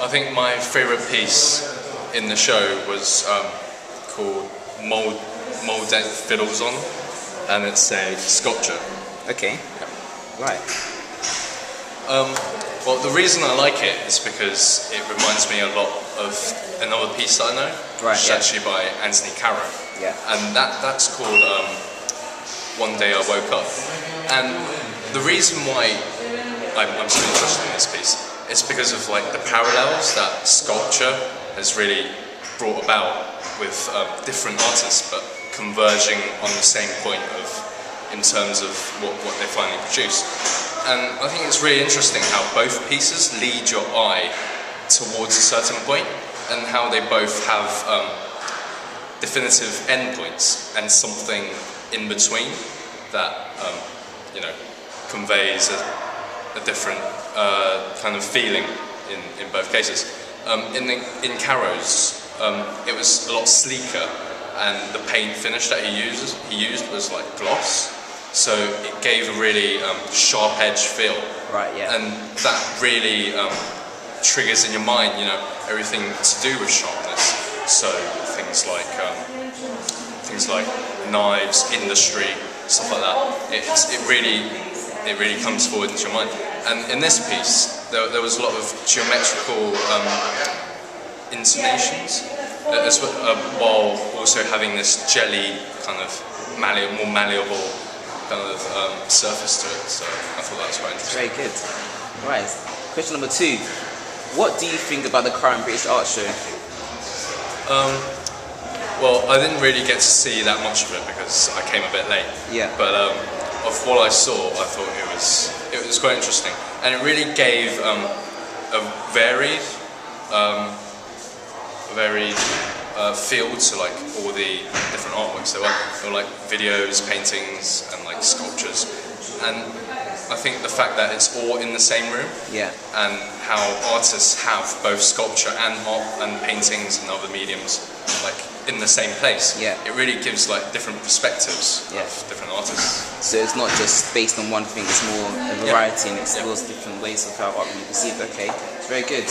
I think my favourite piece in the show was called Molded Fiddles On, and it's a sculpture. Okay. Right. Well, the reason I like it is because it reminds me a lot of another piece that I know, Right, which is actually by Anthony Caro. Yeah. And that's called One Day I Woke Up. And the reason why I'm so interested in this piece is because of like the parallels that sculpture has really brought about with different artists, but converging on the same point of in terms of what they finally produce. And I think it's really interesting how both pieces lead your eye towards a certain point, and how they both have definitive endpoints and something in between that conveys a different kind of feeling in both cases. In Caro's, it was a lot sleeker, and the paint finish that he used was like gloss. So it gave a really sharp edge feel, Right. Yeah. and that really triggers in your mind, everything to do with sharpness. So things like knives, industry, stuff like that. It really comes forward into your mind. And in this piece, there was a lot of geometrical intonations, while also having this jelly kind of more malleable kind of surface to it, so I thought that was quite interesting. Very good. Right. Question number 2. What do you think about the current British Art Show? Well, I didn't really get to see that much of it because I came a bit late. Yeah. But of what I saw, I thought it was quite interesting, and it really gave a varied feel to like all the different artworks. There were like videos, paintings, and like sculptures, and I think the fact that it's all in the same room, Yeah. and how artists have both sculpture and art and paintings and other mediums like in the same place. Yeah. It really gives like different perspectives Yeah. of different artists. So it's not just based on one thing, it's more a variety and it explores different ways of how art can be perceived. Okay, it's very good.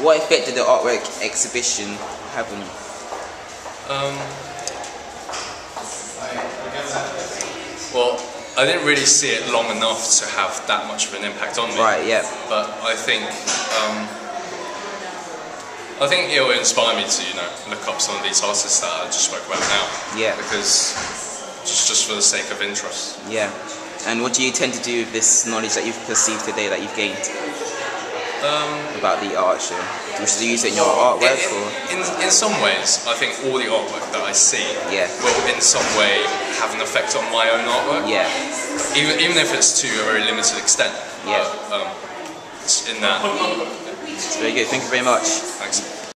What effect did the artwork exhibition have on you? Well, I didn't really see it long enough to have that much of an impact on me. Right, yeah. But I think it will inspire me to look up some of these artists that I just spoke about now. Yeah. Because just for the sake of interest. Yeah. And what do you intend to do with this knowledge that you've perceived today, that you've gained about the art show? Do you use it in your artwork? In some ways, I think all the artwork that I see will in some way have an effect on my own artwork. Yeah. Even if it's to a very limited extent. Yeah. It's in that. It's very good. Thank you very much. Thanks.